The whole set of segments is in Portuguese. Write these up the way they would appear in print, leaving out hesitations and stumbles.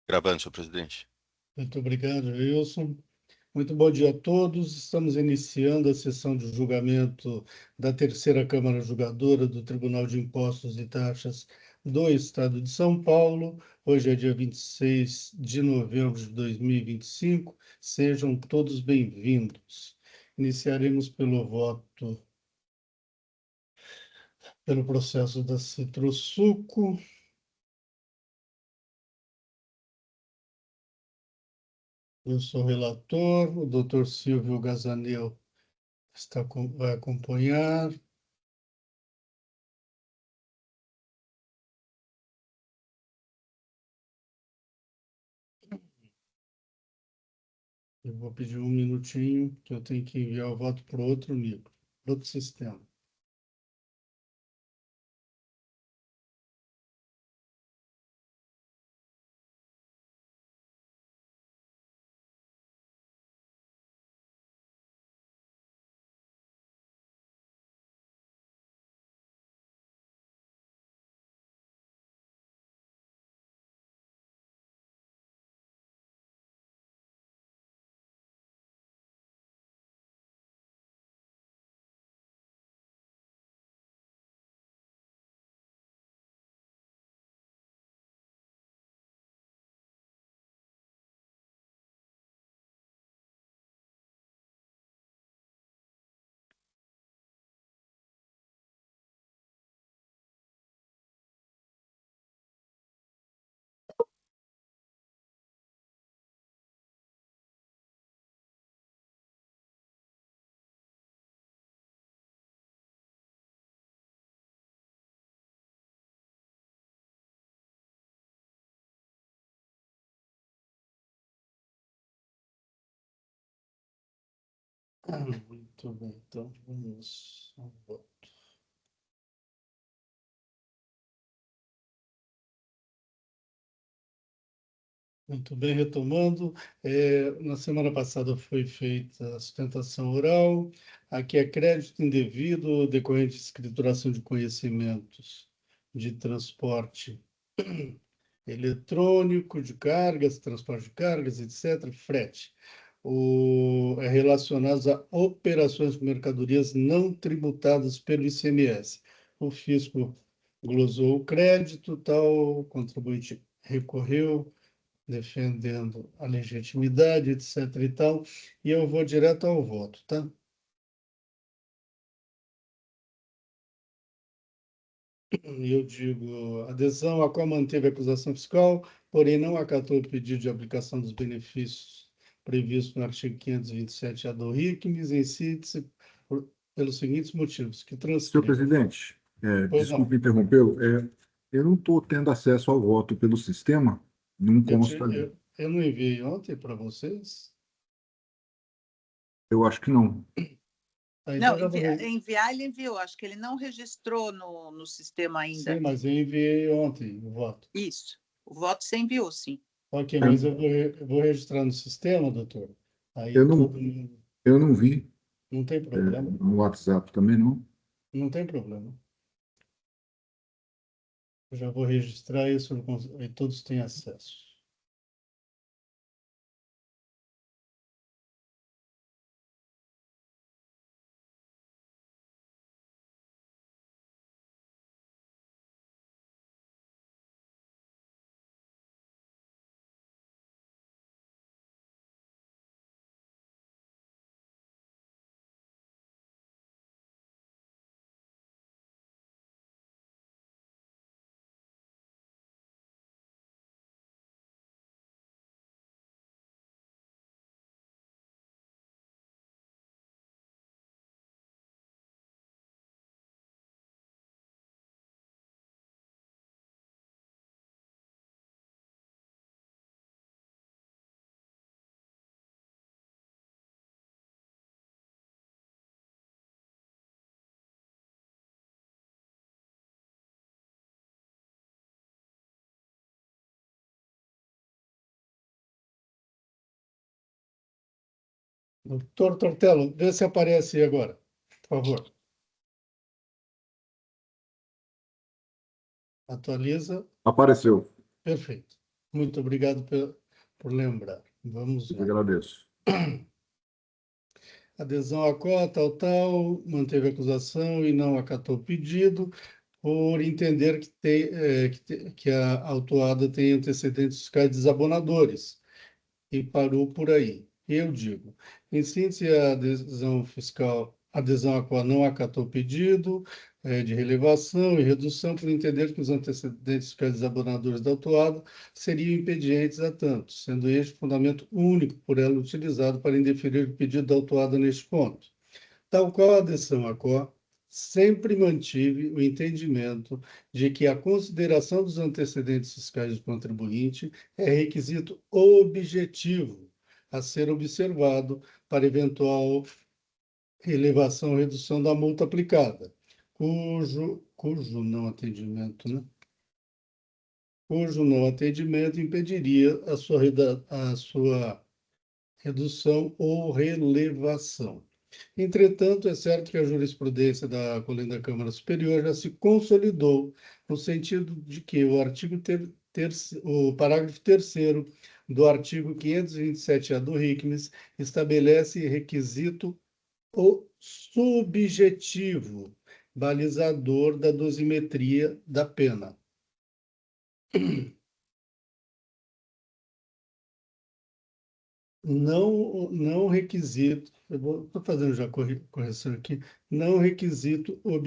Gravando, senhor presidente. Muito obrigado, Wilson. Muito bom dia a todos. Estamos iniciando a sessão de julgamento da terceira Câmara Julgadora do Tribunal de Impostos e Taxas do Estado de São Paulo. Hoje é dia 26 de novembro de 2025. Sejam todos bem-vindos. Iniciaremos pelo processo da Citrosuco. Eu sou o relator, o doutor Silvio Gazanel vai acompanhar. Eu vou pedir um minutinho, que eu tenho que enviar o voto para outro nível, para outro sistema. Muito bem, então vamos ao voto. Muito bem, retomando. Na semana passada foi feita a sustentação oral. Aqui é crédito indevido decorrente de escrituração de conhecimentos de transporte eletrônico, de cargas, transporte de cargas, etc., frete. É relacionado a operações com mercadorias não tributadas pelo ICMS. O fisco glosou o crédito, tal, o contribuinte recorreu, defendendo a legitimidade, etc. e tal, e eu vou direto ao voto, tá? Eu digo adesão a qual manteve a acusação fiscal, porém não acatou o pedido de aplicação dos benefícios previsto no artigo 527-A do RICMES, em síntese, pelos seguintes motivos, que Senhor transcrevo. presidente, Pois não, desculpe interrompê-lo, eu não estou tendo acesso ao voto pelo sistema, não consta ali. eu não enviei ontem para vocês? Eu acho que não. Tá, então Não, já vou... enviar ele enviou, acho que ele não registrou no sistema ainda. Sim, mas eu enviei ontem o voto. Isso, o voto você enviou, sim. Ok, mas eu vou registrar no sistema, doutor. Aí Eu não, todo mundo... eu não vi, Não tem problema. no WhatsApp também não. Não tem problema. Eu já vou registrar isso e todos têm acesso. Doutor Tortello, vê se aparece aí agora, por favor. Atualiza. Apareceu. Perfeito. Muito obrigado por lembrar. Vamos Eu lá. agradeço. Adesão à cota, tal, manteve a acusação e não acatou o pedido, por entender que a autuada tem antecedentes fiscais desabonadores, e parou por aí. Eu digo, em síntese, a adesão à qual não acatou o pedido de relevação e redução, por entender que os antecedentes fiscais desabonadores da autuada seriam impedientes a tanto, sendo este o fundamento único por ela utilizado para indeferir o pedido da autuada neste ponto. Tal qual a adesão à COR, sempre mantive o entendimento de que a consideração dos antecedentes fiscais do contribuinte é requisito objetivo a ser observado para eventual elevação ou redução da multa aplicada, cujo não atendimento, né? Cujo não atendimento impediria a sua redução ou relevação. Entretanto, é certo que a jurisprudência da Colina da Câmara Superior já se consolidou no sentido de que o parágrafo 3º do artigo 527-A do RICMES estabelece requisito subjetivo, balizador da dosimetria da pena. Não requisito, eu estou fazendo já correção aqui, não requisito, vou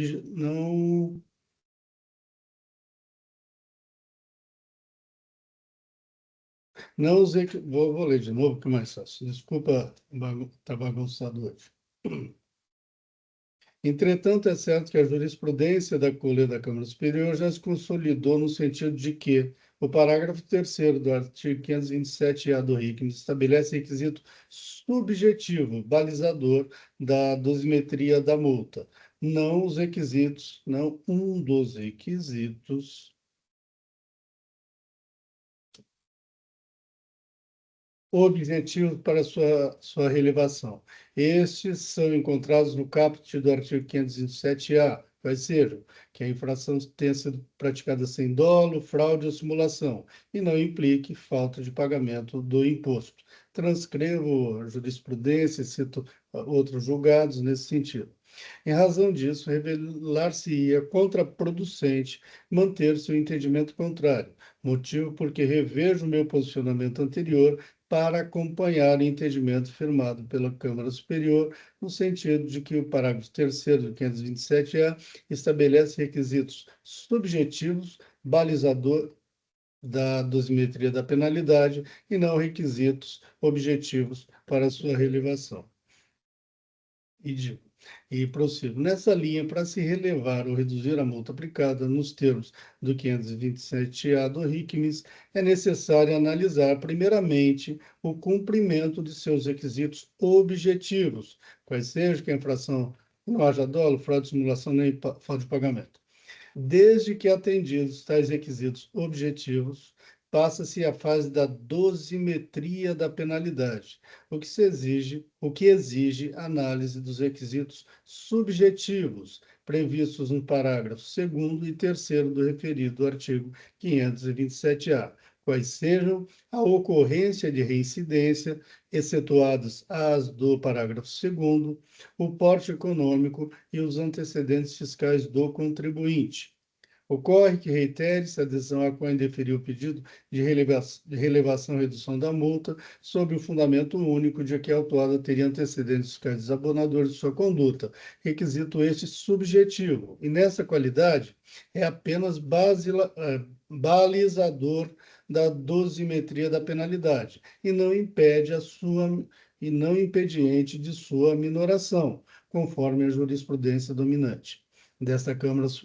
ler de novo, que é mais fácil. Desculpa, está bagunçado hoje. Entretanto, é certo que a jurisprudência da Colê da Câmara Superior já se consolidou no sentido de que o parágrafo 3º do artigo 527-A do RICMES estabelece requisito subjetivo, balizador da dosimetria da multa, não um dos requisitos objetivos para sua relevação. Estes são encontrados no caput do artigo 527-A, quais sejam que a infração tenha sido praticada sem dolo, fraude ou simulação, e não implique falta de pagamento do imposto. Transcrevo a jurisprudência e cito outros julgados nesse sentido. Em razão disso, revelar-se-ia contraproducente manter-se o entendimento contrário, motivo porque revejo o meu posicionamento anterior para acompanhar o entendimento firmado pela Câmara Superior, no sentido de que o parágrafo 3º do 527-A estabelece requisitos subjetivos, balizador da dosimetria da penalidade e não requisitos objetivos para sua relevação. E prossigo. Nessa linha, para se relevar ou reduzir a multa aplicada nos termos do 527-A do RICMES, é necessário analisar, primeiramente, o cumprimento de seus requisitos objetivos, quais sejam que a infração não haja dolo, fraude, simulação nem falta de pagamento. Desde que atendidos tais requisitos objetivos, passa-se à fase da dosimetria da penalidade, o que exige análise dos requisitos subjetivos previstos no parágrafo 2º e 3º do referido artigo 527-A, quais sejam a ocorrência de reincidência, excetuadas as do parágrafo 2º, o porte econômico e os antecedentes fiscais do contribuinte. Ocorre que reitere-se a adesão a qual indeferiu o pedido de relevação e redução da multa, sob o fundamento único de que a autuada teria antecedentes fiscais desabonadores de sua conduta, requisito este subjetivo, e nessa qualidade é apenas balizador da dosimetria da penalidade, e não impediente de sua minoração, conforme a jurisprudência dominante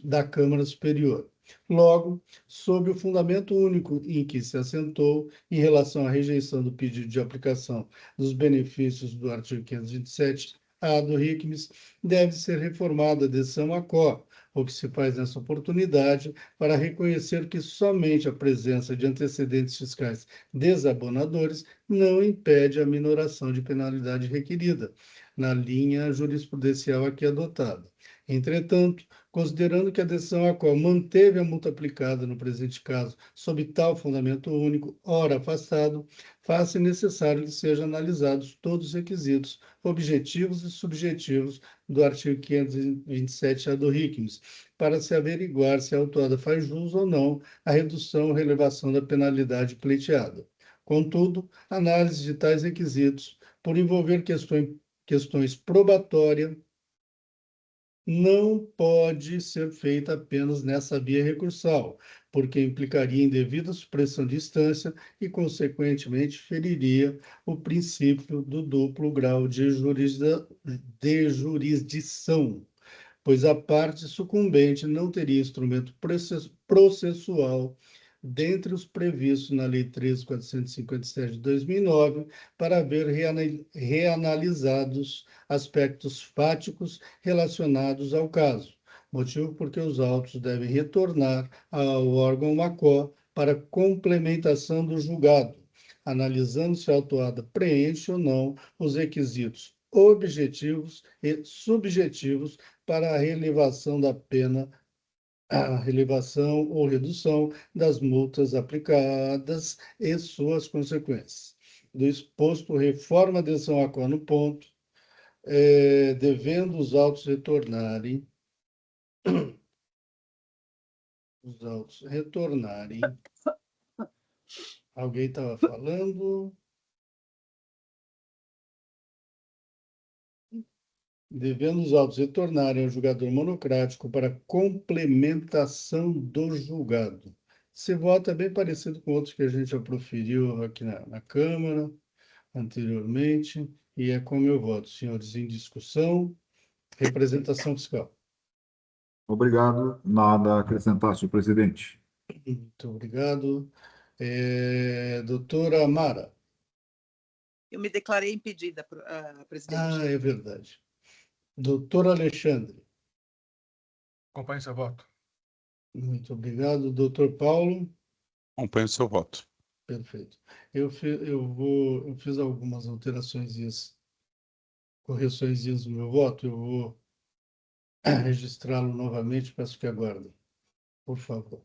da Câmara Superior. Logo, sob o fundamento único em que se assentou em relação à rejeição do pedido de aplicação dos benefícios do artigo 527-A do RICMES, deve ser reformada a adesão à COR, o que se faz nessa oportunidade para reconhecer que somente a presença de antecedentes fiscais desabonadores não impede a minoração de penalidade requerida, na linha jurisprudencial aqui adotada. Entretanto, Considerando que a decisão a qual manteve a multa aplicada no presente caso sob tal fundamento único, ora afastado, faz-se necessário que sejam analisados todos os requisitos objetivos e subjetivos do artigo 527-A do RICMES, para se averiguar se a autuada faz jus ou não à redução ou relevação da penalidade pleiteada. Contudo, a análise de tais requisitos, por envolver questões probatórias, não pode ser feita apenas nessa via recursal, porque implicaria indevida supressão de instância e, consequentemente, feriria o princípio do duplo grau de jurisdição, pois a parte sucumbente não teria instrumento processual dentre os previstos na Lei 13.457 de 2009 para ver reanalisados aspectos fáticos relacionados ao caso, motivo porque os autos devem retornar ao órgão MACO para complementação do julgado, analisando se a autuada preenche ou não os requisitos objetivos e subjetivos para a relevação da pena, a relevação ou redução das multas aplicadas e suas consequências. Do exposto, reforma a decisão a qual no ponto, devendo os autos retornarem. Alguém estava falando? Devendo os autos retornarem ao julgador monocrático para complementação do julgado. Esse voto é bem parecido com outros que a gente já proferiu aqui na Câmara anteriormente, e é como eu voto, senhores, em discussão, representação fiscal. Obrigado. Nada a acrescentar, senhor presidente. Muito obrigado. Doutora Mara. Eu me declarei impedida, presidente. É verdade. Doutor Alexandre. Acompanhe seu voto. Muito obrigado. Doutor Paulo. Acompanho o seu voto. Perfeito. Eu fiz algumas alterações, correções no meu voto. Eu vou registrá-lo novamente. Peço que aguardem, por favor.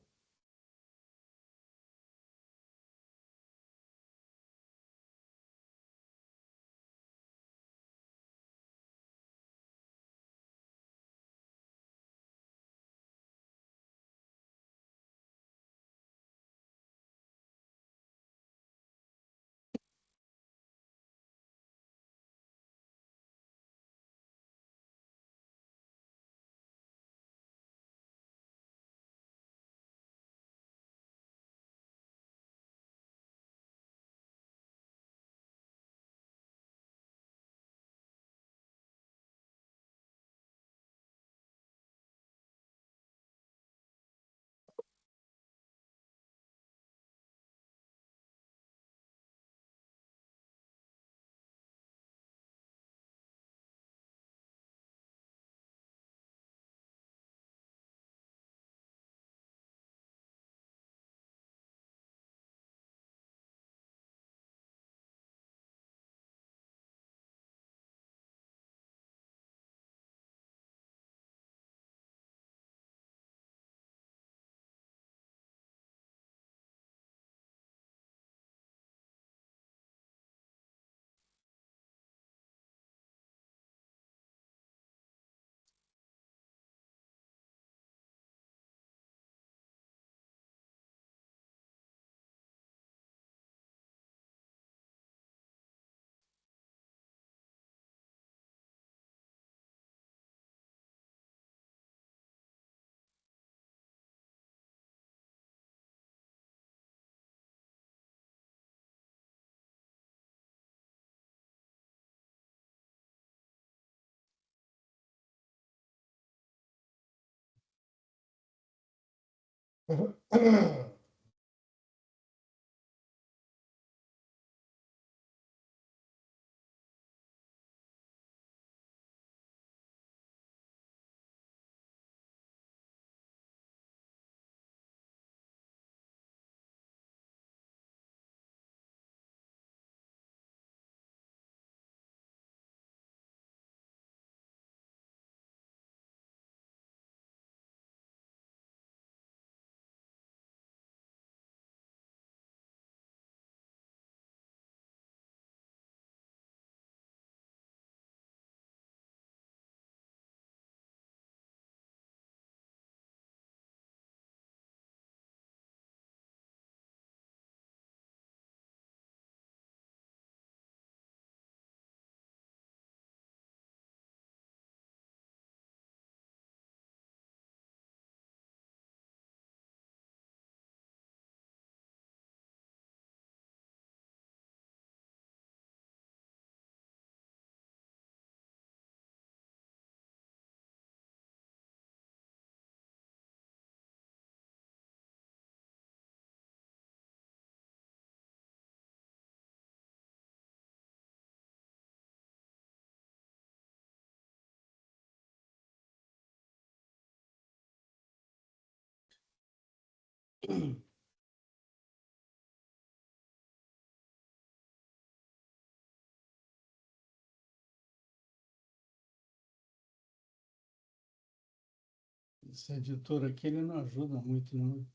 Esse editor aqui, ele não ajuda muito, não.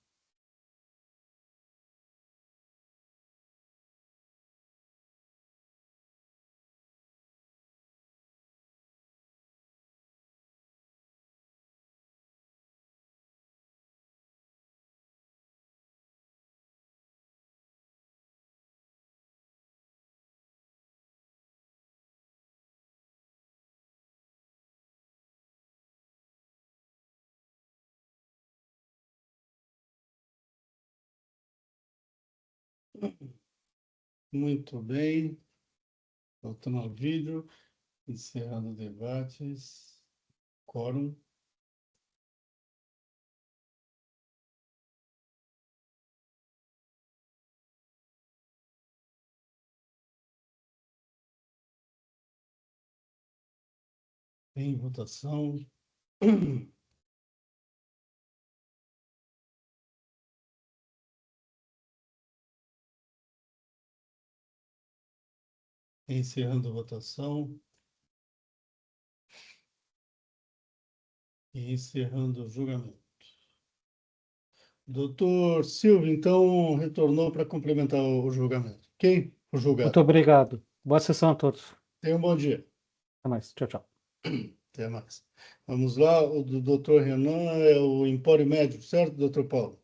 Muito bem. Voltando ao vídeo, encerrando debates. Quórum. Em votação. Encerrando a votação. E encerrando o julgamento. Doutor Silvio, então, retornou para complementar o julgamento. Ok? O julgado. Muito obrigado. Boa sessão a todos. Tenha um bom dia. Até mais. Tchau, tchau. Até mais. Vamos lá, o do doutor Renan é o Empório Médico, certo, doutor Paulo?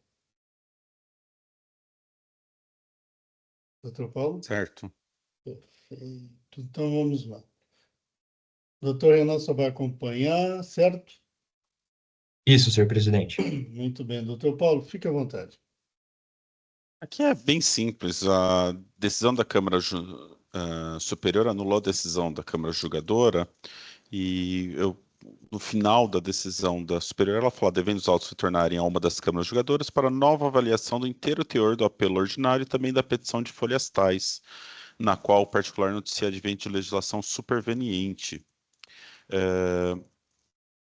Doutor Paulo? Certo. Perfeito. Então, vamos lá. Doutor Renan só vai acompanhar, certo? Isso, senhor presidente. Muito bem. Doutor Paulo, fique à vontade. Aqui é bem simples. A decisão da Câmara Superior anulou a decisão da Câmara Julgadora e no final da decisão da Superior, ela falou: devendo os autos retornarem a uma das câmaras julgadoras para nova avaliação do inteiro teor do apelo ordinário e também da petição de folhas tais, na qual o particular noticia advento de legislação superveniente.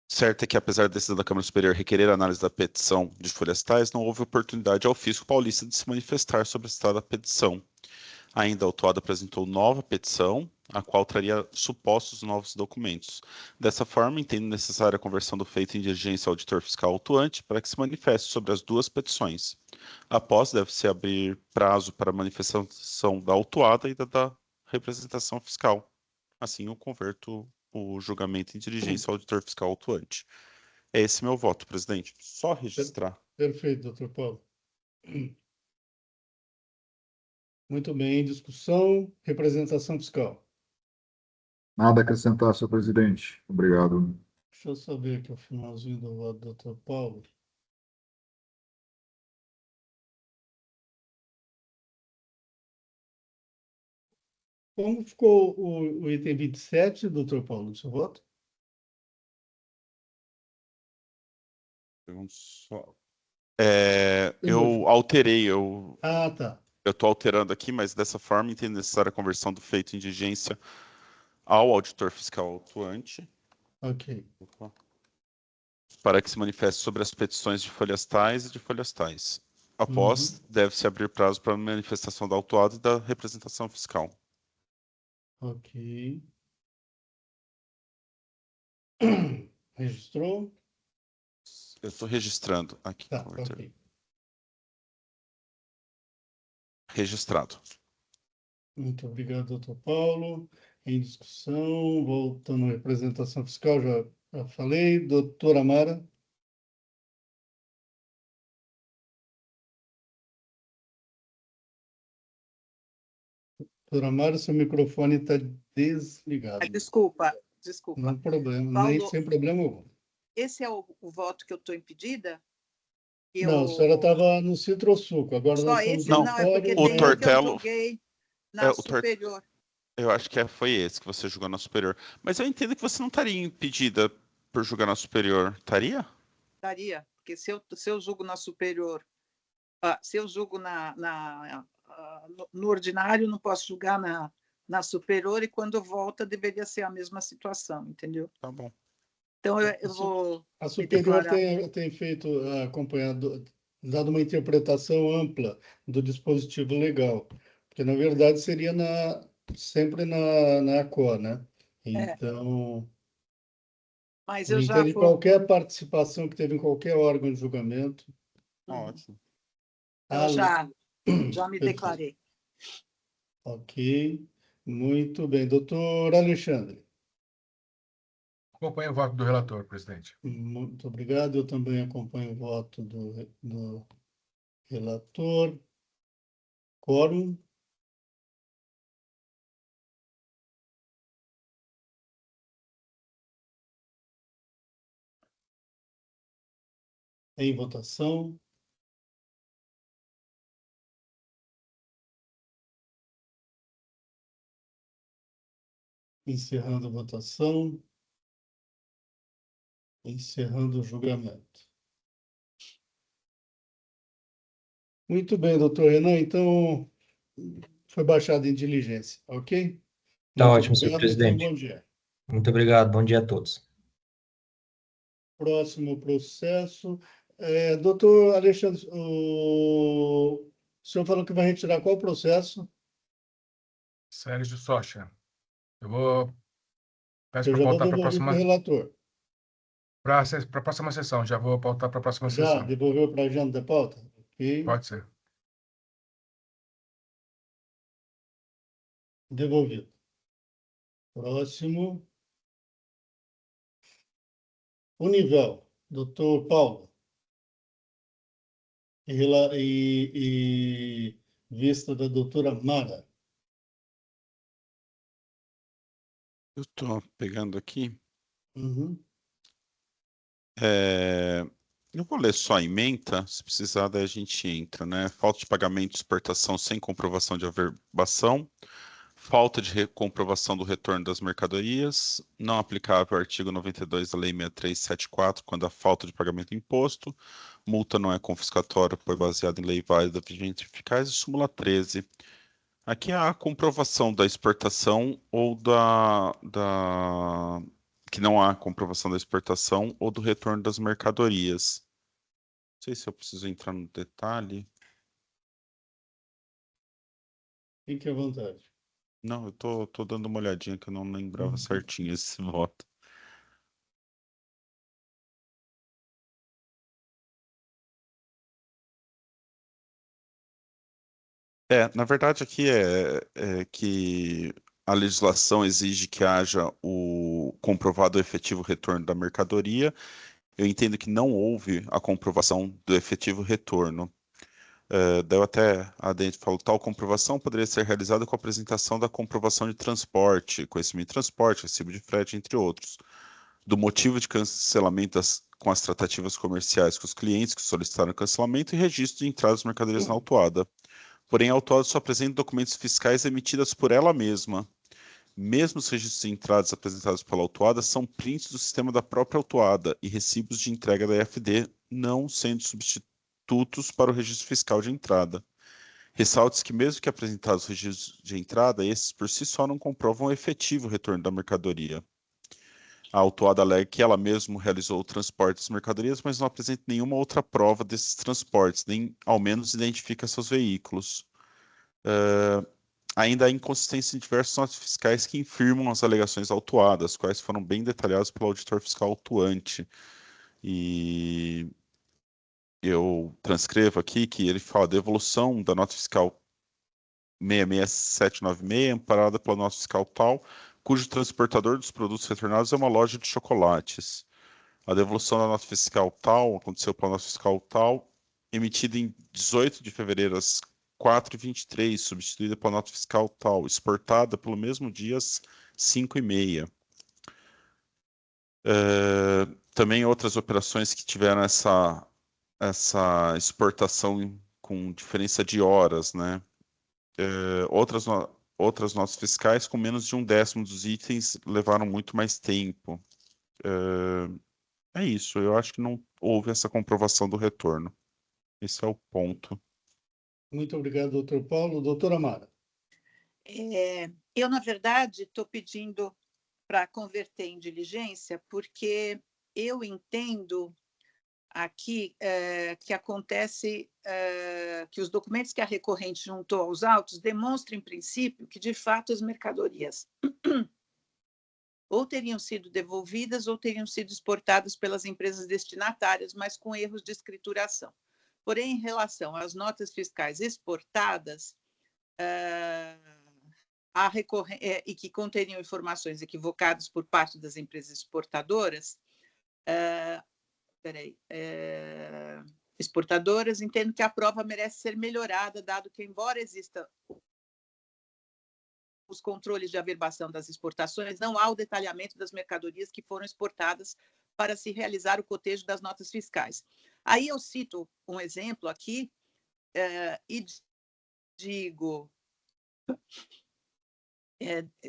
Certo é que, apesar da decisão da Câmara Superior requerer a análise da petição de folhas tais, não houve oportunidade ao fisco paulista de se manifestar sobre a citada petição. Ainda, o autuado apresentou nova petição, a qual traria supostos novos documentos. Dessa forma, entendo necessária a conversão do feito em diligência ao auditor fiscal autuante para que se manifeste sobre as duas petições. Após, deve-se abrir prazo para a manifestação da autuada e da representação fiscal. Assim, eu converto o julgamento em diligência ao auditor fiscal autuante. É esse meu voto, presidente. Só registrar. Perfeito, doutor Paulo. Muito bem. Discussão, representação fiscal. Nada a acrescentar, senhor presidente. Obrigado. Deixa eu saber aqui o finalzinho do voto do doutor Paulo. Como ficou o item 27, doutor Paulo, do seu voto? Eu alterei, eu Ah, tá. estou alterando aqui, mas dessa forma entendo necessária a conversão do feito em diligência ao auditor fiscal autuante. Ok. Para que se manifeste sobre as petições de folhas tais e de folhas tais. Após, deve-se abrir prazo para a manifestação da autuada e da representação fiscal. Ok. Registrou? Eu estou registrando aqui. Tá, ok. Registrado. Muito obrigado, doutor Paulo. Em discussão, voltando à representação fiscal, já falei. Doutora Amara? Doutora Amara, seu microfone está desligado. Desculpa. Não há problema, Paulo, nem sem problema algum. Esse é o voto que eu estou impedida? Não, a senhora estava no Citrosuco, agora Só nós estamos esse? no Não, é porque o tem um que eu Tortello- julguei na superior. Eu acho que foi esse que você julgou na superior. Mas eu entendo que você não estaria impedida por julgar na superior. Estaria? Estaria, porque se eu julgo na superior, se eu julgo no ordinário, não posso julgar na superior, e quando volta deveria ser a mesma situação, entendeu? Tá bom. Então eu vou A superior declarar. tem feito acompanhado dado uma interpretação ampla do dispositivo legal, porque, na verdade, seria sempre na ACO, né? Então, Mas ele eu já entende vou. qualquer participação que teve em qualquer órgão de julgamento. Ótimo. Eu já me Perfeito. declarei. Ok, muito bem. Doutor Alexandre, Acompanho o voto do relator, presidente. muito obrigado. Eu também acompanho o voto do relator. Quórum. Em votação. Encerrando a votação. Encerrando o julgamento. Muito bem, doutor Renan. Então, foi baixado em diligência, ok? Tá Muito ótimo, senhor obrigado e tenha um presidente. bom dia. Muito obrigado. Bom dia a todos. Próximo processo. Doutor Alexandre, o senhor falou que vai retirar qual processo? Sérgio Socha. Peço Eu para já vou pautar para a devolver para o próxima, relator. para a próxima sessão. Já vou pautar para a próxima Já sessão. devolveu para a agenda da pauta? Ok, Pode ser. devolvido. Próximo. Univel, doutor Paulo. E vista da doutora Mara. Eu estou pegando aqui. Uhum. Eu vou ler só a ementa, se precisar, daí a gente entra, né? Falta de pagamento de exportação sem comprovação de averbação, falta de comprovação do retorno das mercadorias, não aplicável ao artigo 92 da Lei 6374, quando há falta de pagamento de imposto, multa não é confiscatória, foi baseada em lei válida, vigente e eficaz, e súmula 13. Aqui há a comprovação da exportação ou que não há comprovação da exportação ou do retorno das mercadorias. Não sei se eu preciso entrar no detalhe. Fique à vontade. Não, eu tô dando uma olhadinha que eu não lembrava Uhum. certinho esse voto. Na verdade aqui é que a legislação exige que haja o comprovado efetivo retorno da mercadoria. Eu entendo que não houve a comprovação do efetivo retorno. Daí eu até adentro falo, tal comprovação poderia ser realizada com a apresentação da comprovação de transporte, conhecimento de transporte, recibo de frete, entre outros, do motivo de cancelamento com as tratativas comerciais com os clientes que solicitaram cancelamento e registro de entradas de mercadorias na autuada. Porém, a autuada só apresenta documentos fiscais emitidos por ela mesma. Mesmo os registros de entradas apresentados pela autuada são prints do sistema da própria autuada e recibos de entrega da EFD, não sendo substitutos para o registro fiscal de entrada. Ressalte-se que, mesmo que apresentados registros de entrada, esses por si só não comprovam o efetivo retorno da mercadoria. A autuada alega que ela mesma realizou o transporte das mercadorias, mas não apresenta nenhuma outra prova desses transportes, nem ao menos identifica seus veículos. Ainda há inconsistência em diversas notas fiscais que infirmam as alegações autuadas, quais foram bem detalhadas pelo auditor fiscal autuante. E eu transcrevo aqui que ele fala: devolução da nota fiscal 66796, amparada pela nota fiscal tal, cujo transportador dos produtos retornados é uma loja de chocolates. A devolução da nota fiscal tal aconteceu pela nota fiscal tal, emitida em 18 de fevereiro às 4h23, substituída pela nota fiscal tal, exportada pelo mesmo dia às 5h30. Também outras operações que tiveram essa exportação com diferença de horas, né? Outras notas fiscais com menos de 1/10 dos itens levaram muito mais tempo. É isso, eu acho que não houve essa comprovação do retorno. Esse é o ponto. Muito obrigado, doutor Paulo. Doutora Mara. Eu, na verdade, estou pedindo para converter em diligência, porque eu entendo aqui que acontece que os documentos que a recorrente juntou aos autos demonstram, em princípio, que, de fato, as mercadorias ou teriam sido devolvidas ou teriam sido exportadas pelas empresas destinatárias, mas com erros de escrituração. Porém, em relação às notas fiscais exportadas, e que conteriam informações equivocadas por parte das empresas exportadoras, exportadoras, entendo que a prova merece ser melhorada, dado que, embora exista os controles de averbação das exportações, não há o detalhamento das mercadorias que foram exportadas para se realizar o cotejo das notas fiscais. Aí eu cito um exemplo aqui e digo,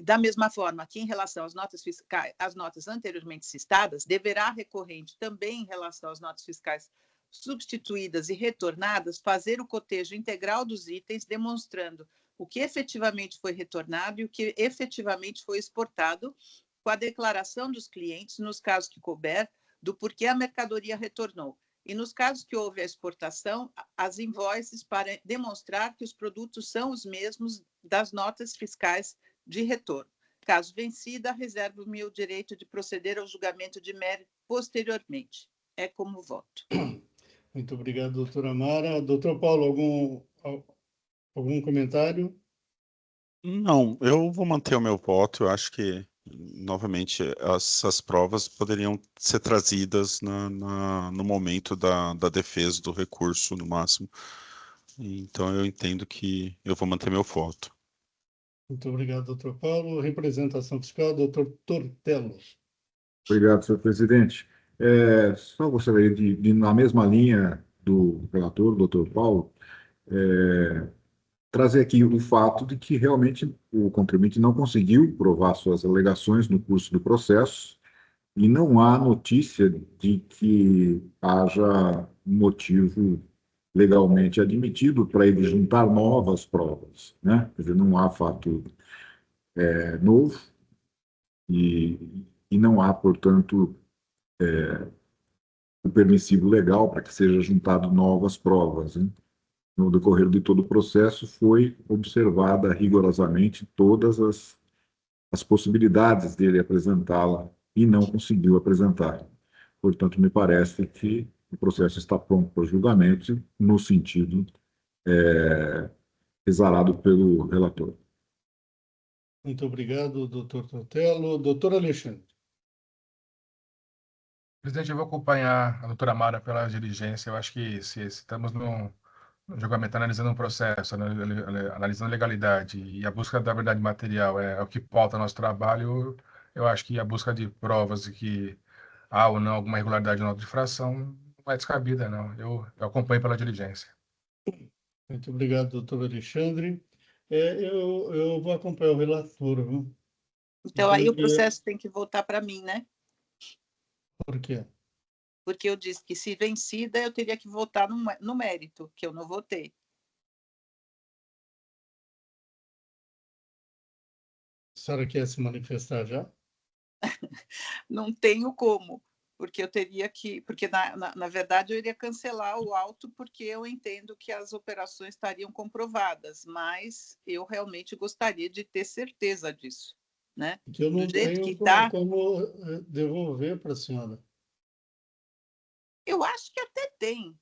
da mesma forma que, em relação às notas fiscais, as notas anteriormente citadas, deverá a recorrente também, em relação às notas fiscais substituídas e retornadas, fazer o cotejo integral dos itens, demonstrando o que efetivamente foi retornado e o que efetivamente foi exportado, com a declaração dos clientes, nos casos que couber, do porquê a mercadoria retornou. E nos casos que houve a exportação, as invoices para demonstrar que os produtos são os mesmos das notas fiscais de retorno. Caso vencida, reservo-me o direito de proceder ao julgamento de mérito posteriormente. É como voto. Muito obrigado, doutora Mara. Doutor Paulo, algum comentário? Não, eu vou manter o meu voto. Eu acho que, novamente, essas provas poderiam ser trazidas no momento da defesa do recurso, no máximo. Então, eu entendo que eu vou manter meu voto. Muito obrigado, doutor Paulo. Representação fiscal, doutor Tortello. Obrigado, senhor presidente. Só gostaria de, na mesma linha do relator, doutor Paulo, trazer aqui o fato de que realmente o contribuinte não conseguiu provar suas alegações no curso do processo e não há notícia de que haja motivo legalmente admitido para ele juntar novas provas, né? Quer dizer, não há fato novo e não há, portanto, o permissivo legal para que seja juntado novas provas, né? No decorrer de todo o processo, foi observada rigorosamente todas as possibilidades dele apresentá-la e não conseguiu apresentar. Portanto, me parece que o processo está pronto para julgamento no sentido exarado pelo relator. Muito obrigado, doutor Tortello. Doutor Alexandre. Presidente, eu vou acompanhar a doutora Mara pela diligência. Eu acho que se estamos no julgamento analisando um processo, analisando legalidade e a busca da verdade material é o que pauta nosso trabalho, eu acho que a busca de provas de que há ou não alguma irregularidade na nota de fração não é descabida, não. Eu acompanho pela diligência. Muito obrigado, doutor Alexandre. Eu vou acompanhar o relator, viu? Então, aí o processo tem que voltar para mim, né? Por quê? Porque eu disse que, se vencida, eu teria que votar no mérito, que eu não votei. A senhora quer se manifestar já? Não tenho como, porque eu teria que... Porque, na verdade, eu iria cancelar o auto, porque eu entendo que as operações estariam comprovadas, mas eu realmente gostaria de ter certeza disso, né? Que eu não Do jeito que tenho está... como devolver para a senhora. Eu acho que até tem.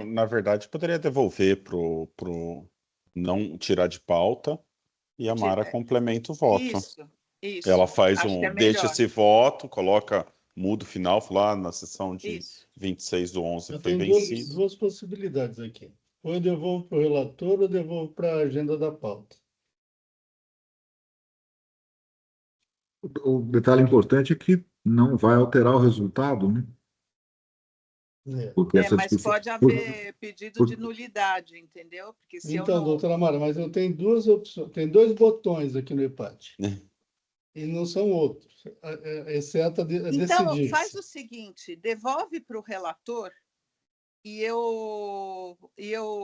Na verdade, poderia devolver pro não tirar de pauta e a Mara complementa o voto. Isso. Ela faz Acho que é deixa melhor. esse voto, coloca mudo final, lá na sessão de Isso. 26/11 Eu foi tenho vencido. duas possibilidades aqui. Ou eu devolvo para o relator ou eu devolvo para a agenda da pauta. O detalhe importante é que não vai alterar o resultado, né? Porque essa Mas discussão... pode haver pedido de nulidade, entendeu? Porque se Então, eu não... doutora Mara, mas eu tenho duas opções, tem dois botões aqui no EPAT. E não são outros, exceto a Então, decidir. faz o seguinte, devolve para o relator e eu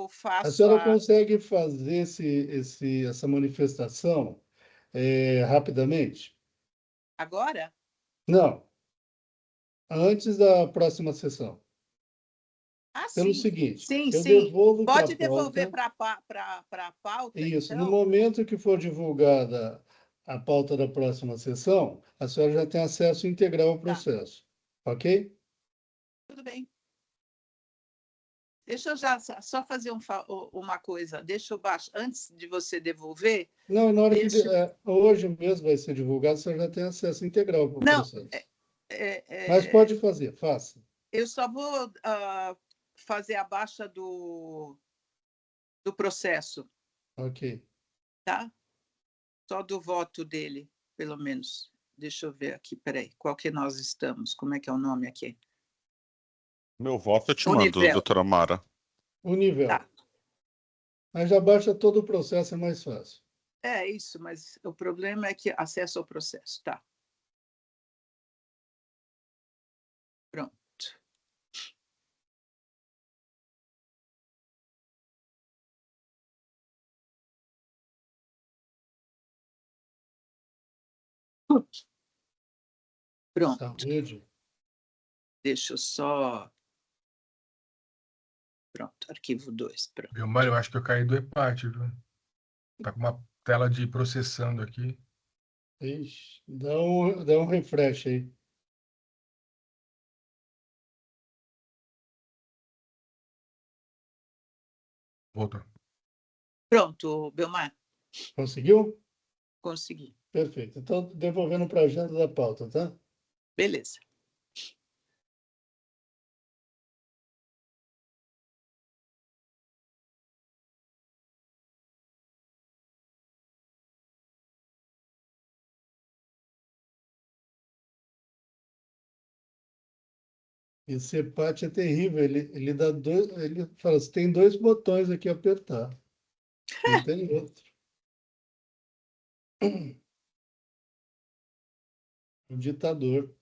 faço A senhora consegue fazer essa manifestação rapidamente? Agora? Não. Antes da próxima sessão. Ah, Pelo sim. seguinte, Sim, eu sim. devolvo para Pode a devolver pauta. para a pauta, Isso, no então? momento que for divulgada a pauta da próxima sessão, a senhora já tem acesso integral ao Tá, processo, ok? tudo bem. Deixa eu já só fazer uma coisa. Deixa eu baixar. Antes de você devolver, Não, na hora que deixa. hoje mesmo vai ser divulgado, você já tem acesso integral para o Não, processo. Mas é, pode fazer, faça. eu só vou fazer a baixa do processo, Ok. tá? Só do voto dele, pelo menos. Deixa eu ver aqui, peraí. Qual que nós estamos? Como é que é o nome aqui? Meu voto eu te O mando, nível. doutora Mara. O nível. Tá. Mas já baixa todo o processo, é mais fácil. É isso, mas o problema é que acesso ao processo, tá? Pronto. Pronto. Saúde. Deixa eu só. Pronto, arquivo 2. Pronto. Viu, Mário? Eu acho que eu caí do empate, viu? Tá com uma tela de processando aqui. Ixi, dá um refresh aí. Voltou. Pronto, Belmar, Conseguiu? consegui. Perfeito. Então, devolvendo para a agenda da pauta, tá? Beleza. Esse empate é terrível. Ele dá dois. Ele fala assim, tem dois botões aqui a apertar. Não tem outro. O ditador.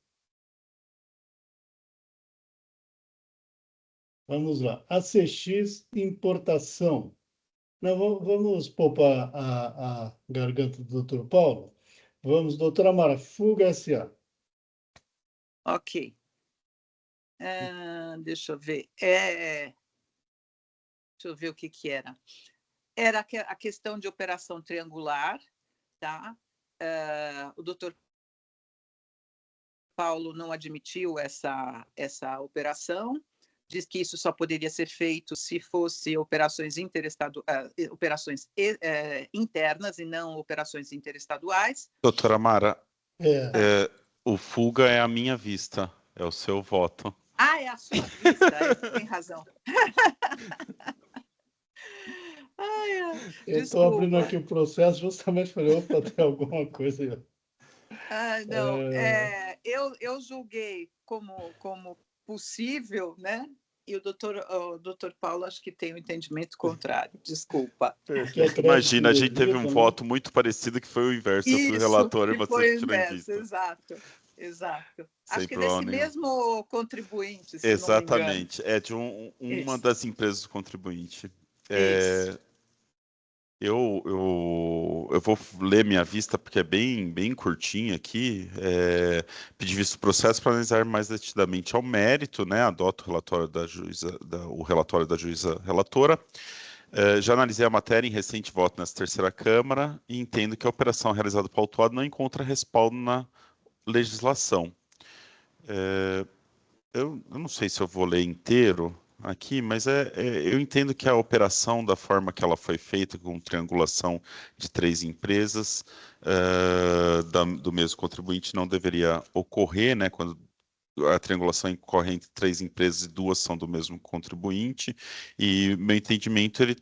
Vamos lá. ACX importação. Não, vamos poupar a garganta do Dr. Paulo. Vamos, doutora Mara, Fuga SA. Ok. Deixa eu ver. Deixa eu ver o que era. Era a questão de operação triangular, tá? O doutor Paulo não admitiu essa operação, diz que isso só poderia ser feito se fosse operações internas e não operações interestaduais. Doutora Mara, É. o Fuga é a minha vista, é o seu voto. Ah, é a sua vista, tem razão. Eu estou abrindo aqui o processo justamente para opa, ter alguma coisa aí. Não, eu julguei como possível, né? E o doutor Paulo acho que tem um entendimento contrário. Desculpa. Imagina, a gente teve um né? voto muito parecido que foi o inverso. Eu fui o relator e que você foi o tirou em inverso, vista. exato. Sem Acho que é problema desse nenhum. mesmo contribuinte, se Exatamente, não me engano. é de uma Isso. das empresas do contribuinte. Isso. Eu vou ler minha vista porque é bem curtinha aqui. Pedir visto do processo para analisar mais detidamente ao mérito, né? Adoto o relatório da juíza, o relatório da juíza relatora. Já analisei a matéria em recente voto nessa terceira Câmara e entendo que a operação realizada pelo autuado não encontra respaldo na legislação. Eu não sei se eu vou ler inteiro aqui, mas eu entendo que a operação, da forma que ela foi feita, com triangulação de 3 empresas do mesmo contribuinte, não deveria ocorrer, né, quando a triangulação ocorre entre 3 empresas e 2 são do mesmo contribuinte, e meu entendimento, ele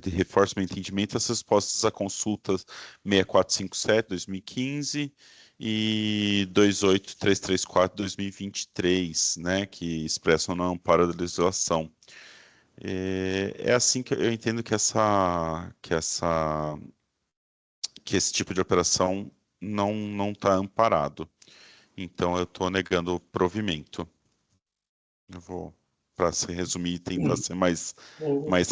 reforça meu entendimento as respostas à consulta 6457, 2015, e 28334, 2023, né, que expressam não amparo da legislação. É assim que eu entendo que esse tipo de operação não está amparado. Então, eu estou negando o provimento. Eu vou, para se resumir, tentar ser mais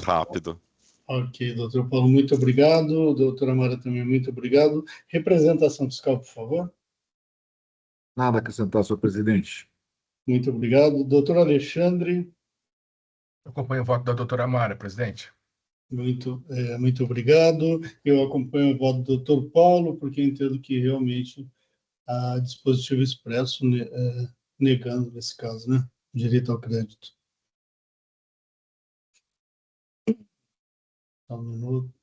rápido. Ok, doutor Paulo, muito obrigado. Doutora Mara também, muito obrigado. Representação fiscal, por favor. Nada a acrescentar, senhor presidente. Muito obrigado. Doutor Alexandre. Eu acompanho o voto da doutora Mara, presidente. Muito obrigado. Eu acompanho o voto do Dr. Paulo, porque entendo que realmente há dispositivo expresso negando, nesse caso, né, direito ao crédito. Só um minuto.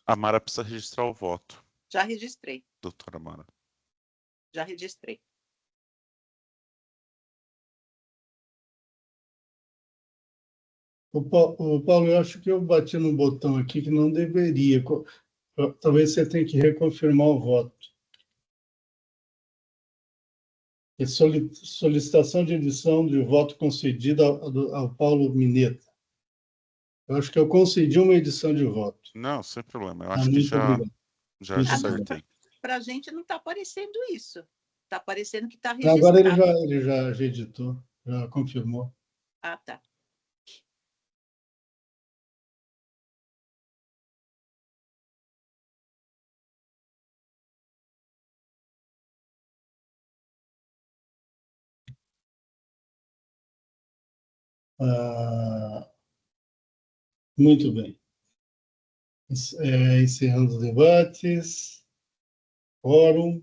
A Mara precisa registrar o voto, Já registrei, doutora Mara. já registrei. Paulo, eu acho que eu bati no botão aqui que não deveria. Talvez você tenha que reconfirmar o voto. E solicitação de edição de voto concedida ao Paulo Mineta. Eu acho que eu concedi uma edição de voto. Não, sem problema. Eu acho que Muito já obrigado. Muito acertei. Para a gente não está aparecendo isso. Está aparecendo que está Agora registrado. ele já editou, já confirmou. Ah, tá. Muito bem. Encerrando os debates. Quórum.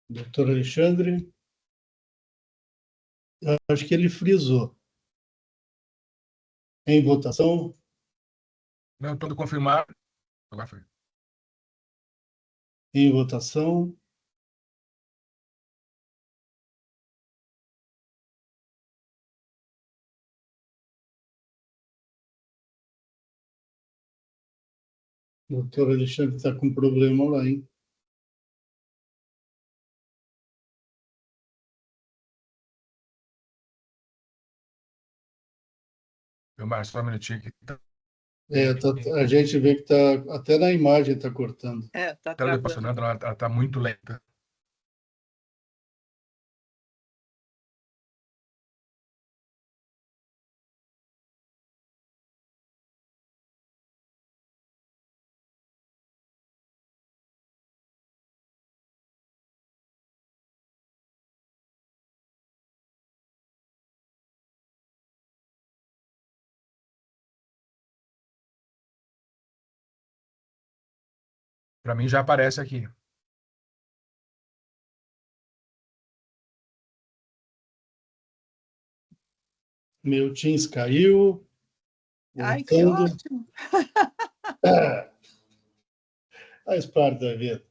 Doutor Alexandre. Eu acho que ele frisou. Em votação. Não, todo confirmado. Agora foi. Em votação. Doutor Alexandre está com problema lá, hein? Eu mais só um minutinho aqui. A gente vê que até na imagem está cortando. Está Ela travando. depositando, ela está muito lenta. Para mim já aparece aqui. Meu Teams caiu. Ai, que Voltando. ótimo. Faz parte da vida.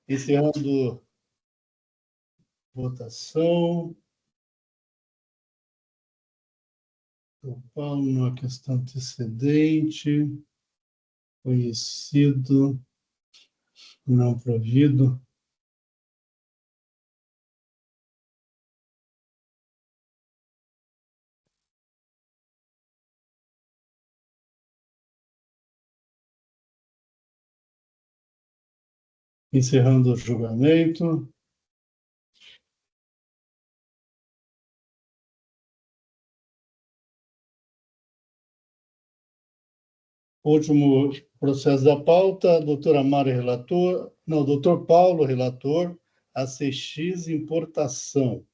Encerrando votação. O Paulo, numa questão antecedente. Conhecido. Não provido. Encerrando o julgamento. Último processo da pauta, doutora Mara, relator. Não, doutor Paulo, relator. ACX Importação.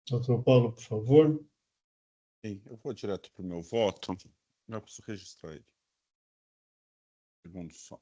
Doutor Paulo, por favor. Eu vou direto para o meu voto. Eu preciso registrar ele. Segundo só.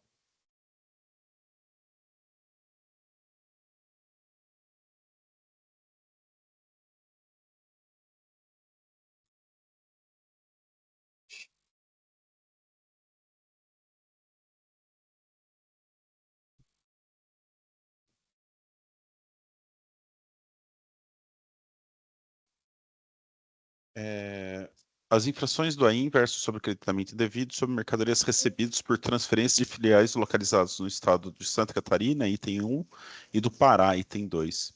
As infrações do AIM versus sobre creditamento indevido sobre mercadorias recebidas por transferência de filiais localizados no estado de Santa Catarina, item 1, e do Pará, item 2.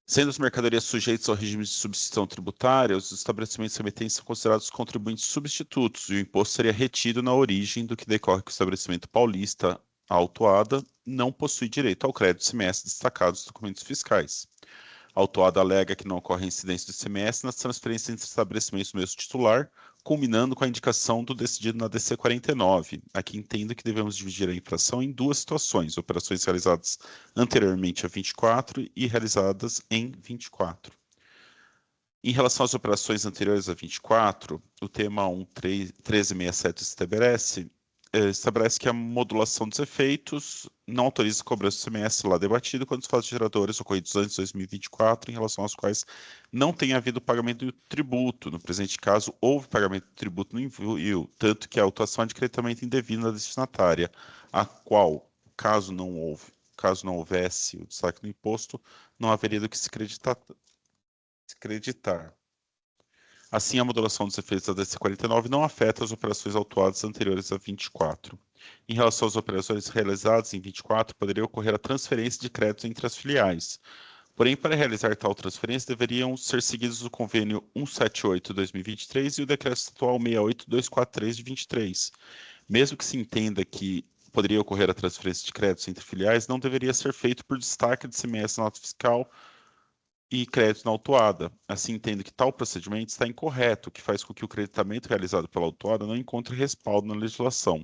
Sendo as mercadorias sujeitas ao regime de substituição tributária, os estabelecimentos remetentes são considerados contribuintes substitutos e o imposto seria retido na origem, do que decorre que o estabelecimento paulista, a autuada, não possui direito ao crédito de ICMS destacado dos documentos fiscais. A autuada alega que não ocorre incidência do ICMS nas transferências entre estabelecimentos do mesmo titular, culminando com a indicação do decidido na DC 49. Aqui entendo que devemos dividir a infração em duas situações, operações realizadas anteriormente a 24 e realizadas em 24. Em relação às operações anteriores a 24, o tema 1367 estabelece que a modulação dos efeitos não autoriza a cobrança do ICMS lá debatido quando os fatos geradores ocorridos antes de 2024, em relação aos quais não tenha havido pagamento do tributo. No presente caso, houve pagamento do tributo no envio, tanto que a autuação é de decretamento indevido na destinatária, a qual, caso não houvesse o destaque do imposto, não haveria do que se creditar. Assim, a modulação dos efeitos da DC 49 não afeta as operações autuadas anteriores a 24. Em relação às operações realizadas em 24, poderia ocorrer a transferência de créditos entre as filiais. Porém, para realizar tal transferência, deveriam ser seguidos o convênio 178/2023 e o decreto estadual 68243 de 23. Mesmo que se entenda que poderia ocorrer a transferência de créditos entre filiais, não deveria ser feito por destaque de ICMS na nota fiscal e crédito na autuada. Assim, entendo que tal procedimento está incorreto, o que faz com que o creditamento realizado pela autuada não encontre respaldo na legislação.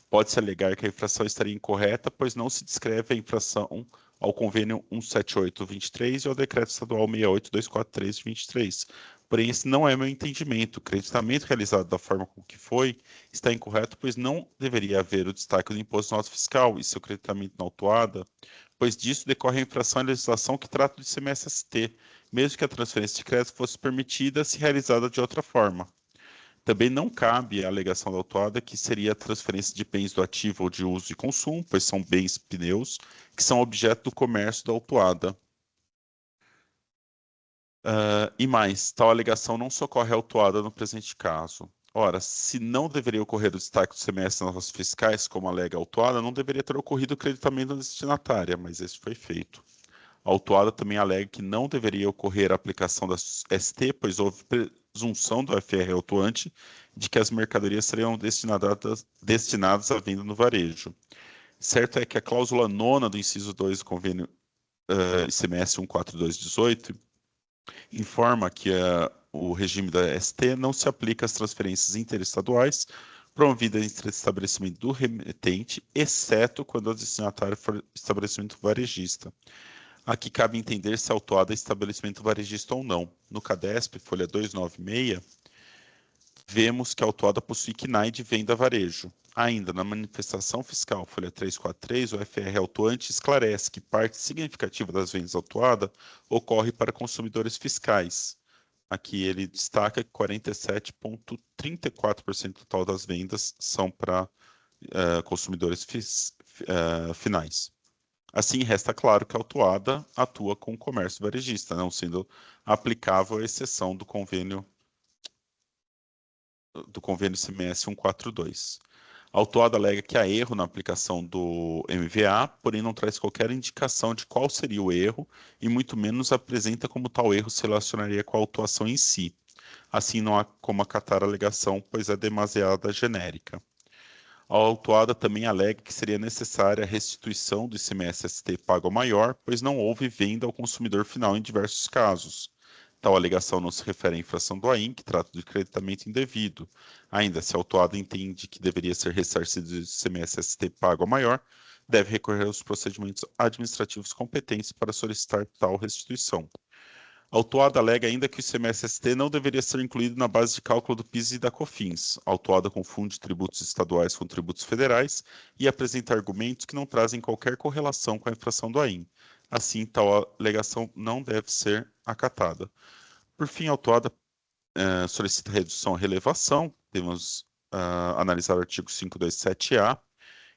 Pode-se alegar que a infração estaria incorreta, pois não se descreve a infração ao convênio 178/23 e ao decreto estadual 68243 de 23. Porém, esse não é meu entendimento. O creditamento realizado da forma com que foi está incorreto, pois não deveria haver o destaque do imposto de nota fiscal e seu creditamento na autuada, pois disso decorre a infração à legislação que trata do ICMS-ST, mesmo que a transferência de crédito fosse permitida se realizada de outra forma. Também não cabe a alegação da autuada que seria a transferência de bens do ativo ou de uso e consumo, pois são bens pneus, que são objeto do comércio da autuada. E mais, tal alegação não socorre à autuada no presente caso. Ora, se não deveria ocorrer o destaque do ICMS nas notas fiscais, como alega a autuada, não deveria ter ocorrido o creditamento da destinatária, mas esse foi feito. A autuada também alega que não deveria ocorrer a aplicação da ST, pois houve presunção do FR autuante de que as mercadorias seriam destinadas à venda no varejo. Certo é que a cláusula 9ª do inciso 2 do convênio ICMS 14218 informa que o regime da ST não se aplica às transferências interestaduais promovidas entre estabelecimento do remetente, exceto quando o destinatário for estabelecimento varejista. Aqui cabe entender se a autuada é estabelecimento varejista ou não. No CADESP, folha 296, vemos que a autuada possui KNAI de venda varejo. Ainda na manifestação fiscal, folha 343, o FR autuante esclarece que parte significativa das vendas autuada ocorre para consumidores fiscais. Aqui ele destaca que 47,34% total das vendas são para consumidores finais. Assim, resta claro que a autuada atua com o comércio varejista, não sendo aplicável a exceção do convênio ICMS 142. A autuada alega que há erro na aplicação do MVA, porém não traz qualquer indicação de qual seria o erro e muito menos apresenta como tal erro se relacionaria com a autuação em si. Assim, não há como acatar a alegação, pois é demasiada genérica. A autuada também alega que seria necessária a restituição do ICMS-ST pago ao maior, pois não houve venda ao consumidor final em diversos casos. Tal alegação não se refere à infração do AIM, que trata de creditamento indevido. Ainda, se a autuada entende que deveria ser ressarcido o ICMS-ST pago ao maior, deve recorrer aos procedimentos administrativos competentes para solicitar tal restituição. A autuada alega ainda que o ICMS-ST não deveria ser incluído na base de cálculo do PIS e da COFINS. A autuada confunde tributos estaduais com tributos federais e apresenta argumentos que não trazem qualquer correlação com a infração do AIM. Assim, tal alegação não deve ser acatada. Por fim, a autuada solicita redução à relevação. Devemos analisar o artigo 527-A.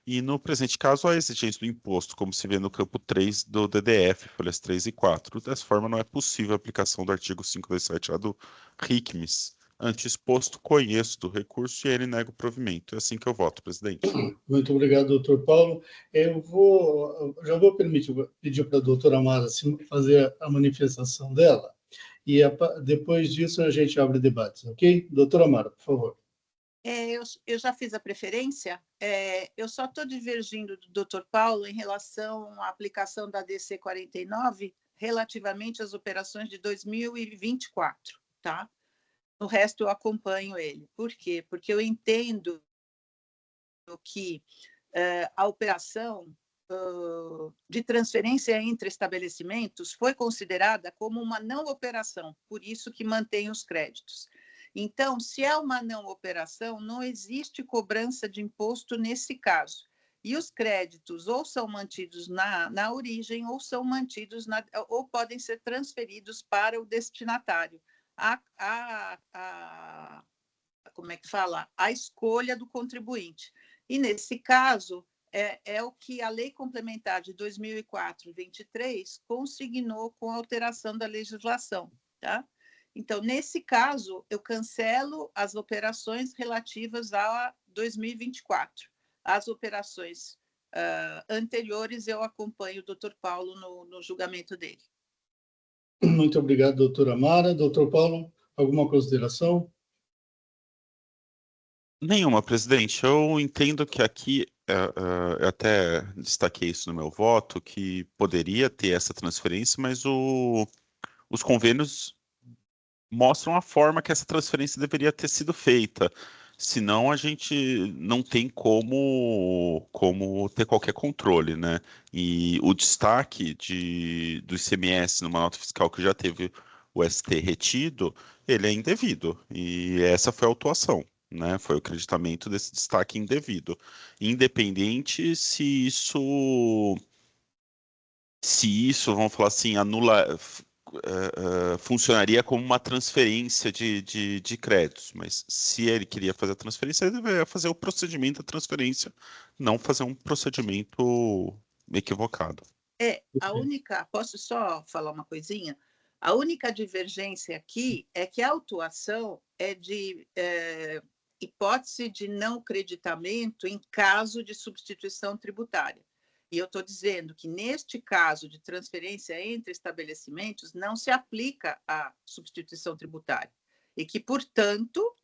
E no presente caso, a exigência do imposto, como se vê no campo 3 do DDF, folhas 3 e 4. Dessa forma, não é possível a aplicação do artigo 527-A do RICMES. Ante exposto, conheço do recurso e ele nega o provimento. É assim que eu voto, presidente. Muito obrigado, doutor Paulo. Já vou pedir para a doutora Amara fazer a manifestação dela, e depois disso a gente abre debates, ok? Doutora Amara, por favor. Eu já fiz a preferência, eu só estou divergindo do Dr. Paulo em relação à aplicação da DC 49 relativamente às operações de 2024, tá? No resto, eu acompanho ele. Por quê? Porque eu entendo que a operação de transferência entre estabelecimentos foi considerada como uma não operação, por isso que mantém os créditos. Então, se é uma não operação, não existe cobrança de imposto nesse caso. E os créditos ou são mantidos na origem ou são mantidos ou podem ser transferidos para o destinatário. Como é que fala? A escolha do contribuinte. E, nesse caso, é o que a Lei Complementar de 2004-23 consignou com a alteração da legislação. Tá? Então, nesse caso, eu cancelo as operações relativas a 2024. As operações anteriores, eu acompanho o doutor Paulo no julgamento dele. Muito obrigado, doutora Mara. Doutor Paulo, alguma consideração? Nenhuma, presidente. Eu entendo que aqui, eu até destaquei isso no meu voto, que poderia ter essa transferência, mas os convênios mostram a forma que essa transferência deveria ter sido feita. Senão, a gente não tem como ter qualquer controle, né? E o destaque do ICMS numa nota fiscal que já teve o ST retido, ele é indevido. E essa foi a autuação, né? Foi o acreditamento desse destaque indevido. Independente se vamos falar assim, funcionaria como uma transferência de créditos, mas se ele queria fazer a transferência, ele deveria fazer o procedimento da transferência, não fazer um procedimento equivocado. Posso só falar uma coisinha? A única divergência aqui é que a autuação é de hipótese de não creditamento em caso de substituição tributária. E eu estou dizendo que, neste caso de transferência entre estabelecimentos, não se aplica a substituição tributária. E que, portanto,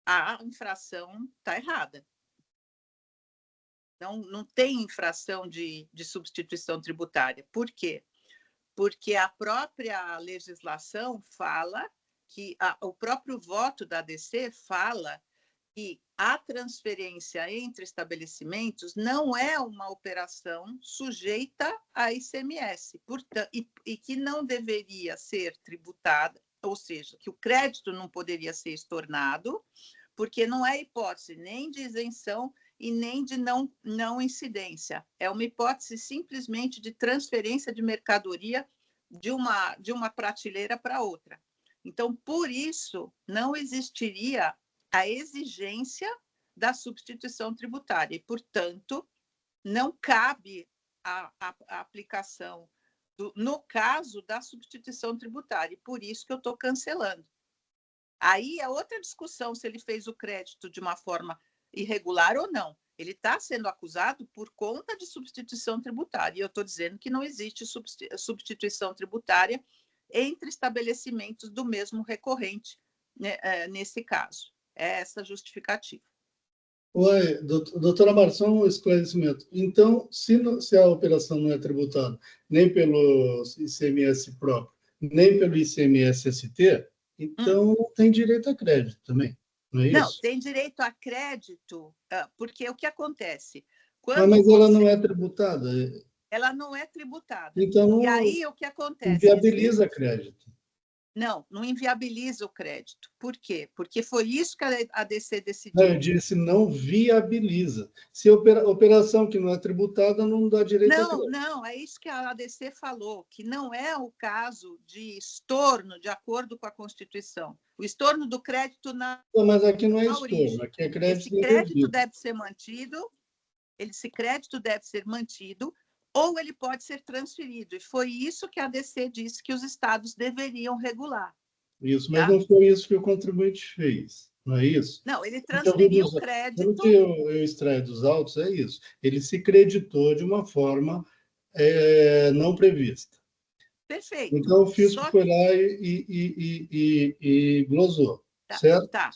a infração está errada. Não tem infração de substituição tributária. Por quê? Porque a própria legislação fala que o próprio voto da ADC fala que a transferência entre estabelecimentos não é uma operação sujeita a ICMS, portanto, e que não deveria ser tributada, ou seja, que o crédito não poderia ser estornado, porque não é hipótese nem de isenção e nem de não incidência. É uma hipótese simplesmente de transferência de mercadoria de uma prateleira para outra. Então, por isso, não existiria a exigência da substituição tributária e, portanto, não cabe a aplicação no caso da substituição tributária, e por isso que eu estou cancelando. Aí é outra discussão se ele fez o crédito de uma forma irregular ou não. Ele está sendo acusado por conta de substituição tributária, e eu estou dizendo que não existe substituição tributária entre estabelecimentos do mesmo recorrente, né, nesse caso. É essa justificativa. Oi, doutora Mara, só um esclarecimento. Então, se a operação não é tributada nem pelo ICMS próprio, nem pelo ICMS-ST, então tem direito a crédito também, não é isso? Não, tem direito a crédito, porque o que acontece? Mas ela não é tributada? Ela não é tributada. Então, e aí o que acontece? Inviabiliza crédito. Não inviabiliza o crédito. Por quê? Porque foi isso que a ADC decidiu. Não, eu disse não viabiliza. Se operação que não é tributada não dá direito a crédito. Não, é isso que a ADC falou, que não é o caso de estorno de acordo com a Constituição. O estorno do crédito não, mas aqui não é estorno, aqui é crédito indevido. Esse crédito deve ser mantido, esse crédito deve ser mantido, ou ele pode ser transferido. E foi isso que a ADC disse que os estados deveriam regular. Isso, mas não foi isso que o contribuinte fez, não é isso? Não, ele transferiu o crédito. Pelo que eu extraio dos autos, é isso. Ele se creditou de uma forma não prevista. Perfeito. Então, o fisco foi lá e glosou, certo? Tá,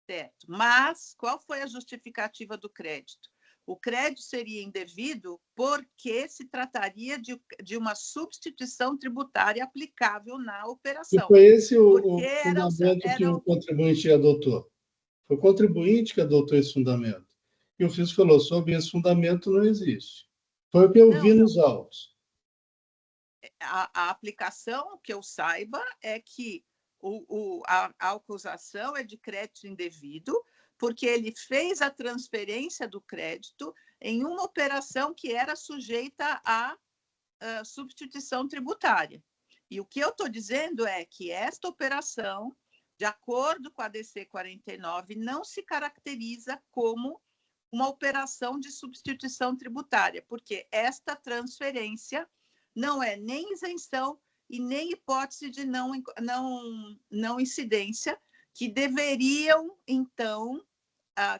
certo. Mas qual foi a justificativa do crédito? O crédito seria indevido porque se trataria de uma substituição tributária aplicável na E operação. foi esse Porque o fundamento que o contribuinte adotou. Foi o contribuinte que adotou esse fundamento. E o fisco falou, sob esse fundamento não existe. Foi o que eu vi nos autos. A aplicação, que eu saiba, é que a acusação é de crédito indevido, porque ele fez a transferência do crédito em uma operação que era sujeita à substituição tributária. E o que eu estou dizendo é que esta operação, de acordo com a DC 49, não se caracteriza como uma operação de substituição tributária, porque esta transferência não é nem isenção e nem hipótese de não incidência, que deveriam, então,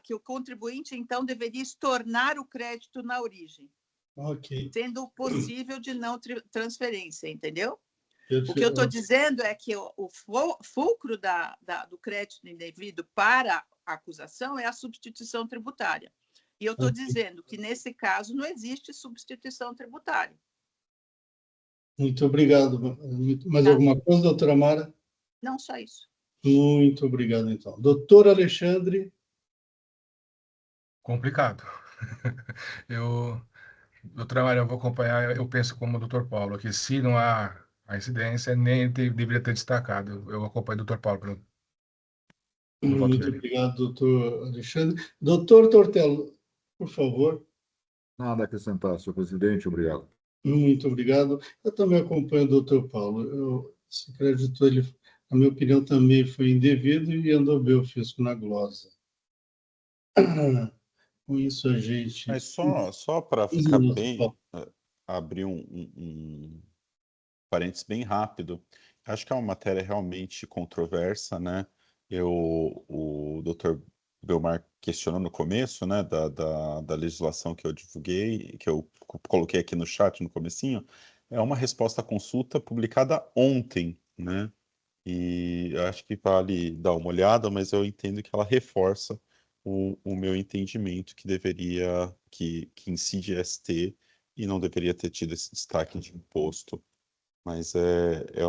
que o contribuinte, então, deveria estornar o crédito na origem, sendo possível de não transferência, entendeu? O que eu estou dizendo é que o fulcro do crédito indevido para a acusação é a substituição tributária. E eu estou dizendo que, nesse caso, não existe substituição tributária. Muito obrigado. Mais alguma coisa, doutora Mara? Não, só isso. Muito obrigado, então. Doutor Alexandre? Complicado. Doutora Maria, eu vou acompanhar, eu penso como o doutor Paulo, que se não há a incidência, nem deveria ter destacado. Eu acompanho o doutor Paulo no voto Muito dele. obrigado, doutor Alexandre. Doutor Tortello, por favor. Nada a acrescentar, senhor presidente, obrigado. Muito obrigado. Eu também acompanho o doutor Paulo. Esse crédito, ele, na minha opinião, também foi indevido e andou bem o fisco na glosa. Com isso, a gente... Mas só para ficar bem, abrir um parênteses bem rápido, acho que é uma matéria realmente controversa, né? O doutor Belmar questionou no começo, né, da legislação que eu divulguei, que eu coloquei aqui no chat no comecinho, é uma resposta à consulta publicada ontem, né? E acho que vale dar uma olhada, mas eu entendo que ela reforça o meu entendimento que incide ST e não deveria ter tido esse destaque de imposto. Mas é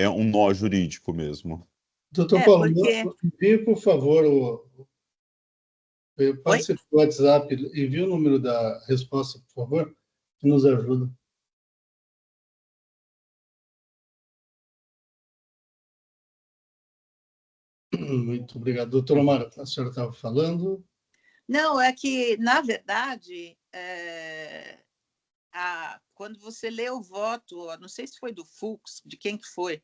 um nó jurídico mesmo. Doutor Paulo, envie, por favor, passe o WhatsApp, envie o número da resposta, por favor, que nos ajuda. Muito obrigado. Doutora Mara, a senhora estava falando? Não, é que, na verdade, quando você lê o voto, não sei se foi do Fux, de quem que foi,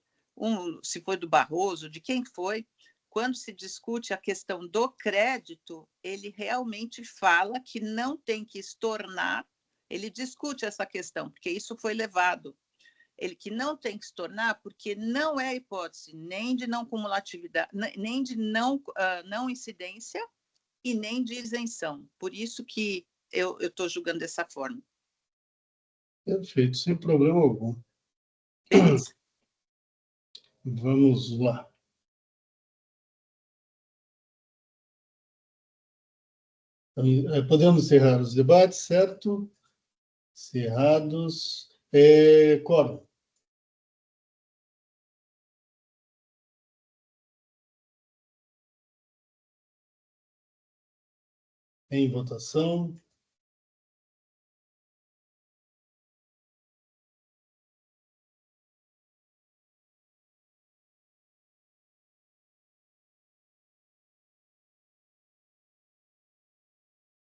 se foi do Barroso, de quem foi, quando se discute a questão do crédito, ele realmente fala que não tem que estornar, ele discute essa questão, porque isso foi levado. Ele que não tem que estornar, porque não é hipótese nem de não cumulatividade, nem de não incidência e nem de isenção. Por isso que eu estou julgando dessa forma. Perfeito, sem problema algum. Beleza. Vamos lá. Podemos encerrar os debates, certo? Encerrados. Quórum. Em votação.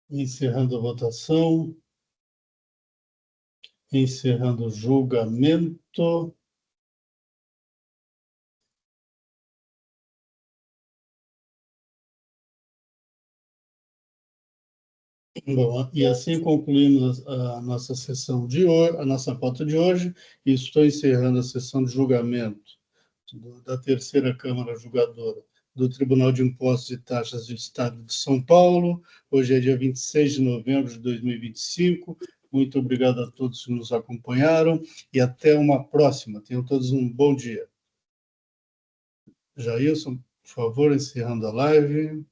Encerrando a votação. Encerrando o julgamento. Bom, e assim concluímos a nossa sessão de hoje, a nossa pauta de hoje, e estou encerrando a sessão de julgamento da terceira Câmara Julgadora do Tribunal de Impostos e Taxas do Estado de São Paulo. Hoje é dia 26 de novembro de 2025. Muito obrigado a todos que nos acompanharam e até uma próxima. Tenham todos um bom dia. Jailson, por favor, encerrando a live.